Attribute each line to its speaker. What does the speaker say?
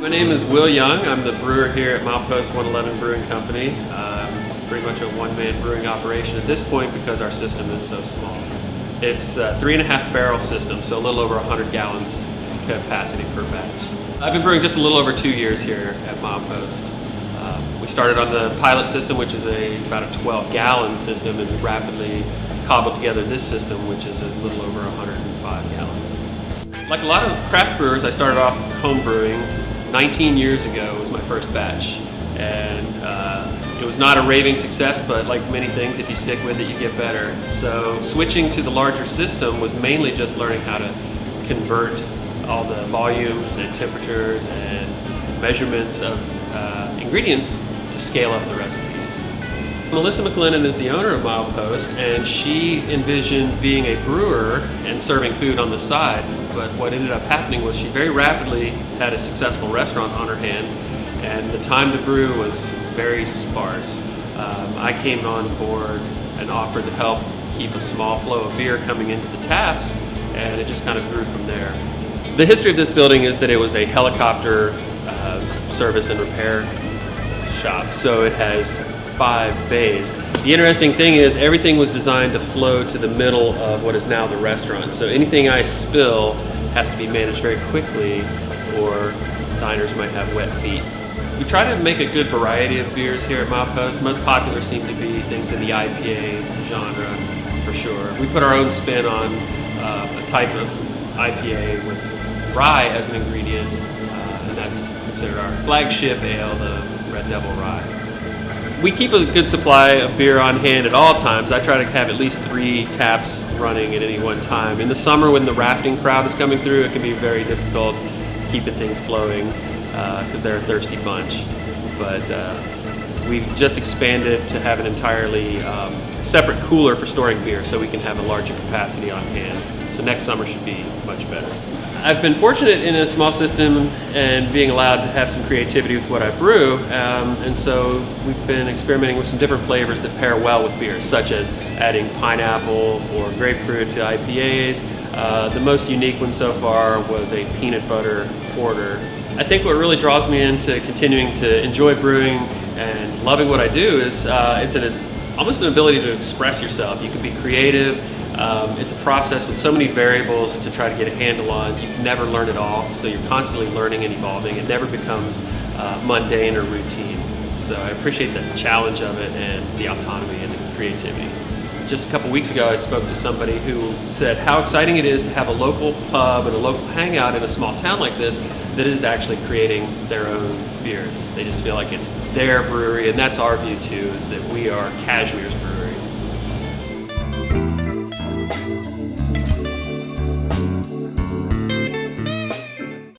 Speaker 1: My name is Will Young. I'm the brewer here at Milepost 111 Brewing Company. Pretty much a one-man brewing operation at this point because our system is so small. It's a 3.5 barrel system, so a little over 100 gallons capacity per batch. I've been brewing just a little over 2 years here at Milepost. We started on the pilot system, which is about a 12-gallon system, and rapidly cobbled together this system, which is a little over 105 gallons. Like a lot of craft brewers, I started off home brewing. 19 years ago was my first batch, and it was not a raving success, but like many things, if you stick with it, you get better. So switching to the larger system was mainly just learning how to convert all the volumes and temperatures and measurements of ingredients to scale up the recipes. Melissa McLennan is the owner of Milepost, and she envisioned being a brewer and serving food on the side, but what ended up happening was she very rapidly had a successful restaurant on her hands, and the time to brew was very sparse. I came on board and offered to help keep a small flow of beer coming into the taps, and it just kind of grew from there. The history of this building is that it was a helicopter service and repair shop, so it has 5 bays. The interesting thing is everything was designed to flow to the middle of what is now the restaurant, so anything I spill has to be managed very quickly or diners might have wet feet. We try to make a good variety of beers here at Milepost. Most popular seem to be things in the IPA genre, for sure. We put our own spin on a type of IPA with rye as an ingredient, and that's considered our flagship ale, the Red Devil Rye. We keep a good supply of beer on hand at all times. I try to have at least 3 taps running at any one time. In the summer, when the rafting crowd is coming through, it can be very difficult keeping things flowing because they're a thirsty bunch. But we've just expanded to have an entirely separate cooler for storing beer so we can have a larger capacity on hand. So next summer should be much better. I've been fortunate in a small system and being allowed to have some creativity with what I brew, and so we've been experimenting with some different flavors that pair well with beers, such as adding pineapple or grapefruit to IPAs. The most unique one so far was a peanut butter porter. I think what really draws me into continuing to enjoy brewing and loving what I do is it's almost an ability to express yourself. You can be creative. It's a process with so many variables to try to get a handle on. You can never learn it all, so you're constantly learning and evolving. It never becomes mundane or routine. So I appreciate the challenge of it and the autonomy and the creativity. Just a couple weeks ago, I spoke to somebody who said how exciting it is to have a local pub and a local hangout in a small town like this that is actually creating their own beers. They just feel like it's their brewery, and that's our view too, is that we are Cashmere's brewery.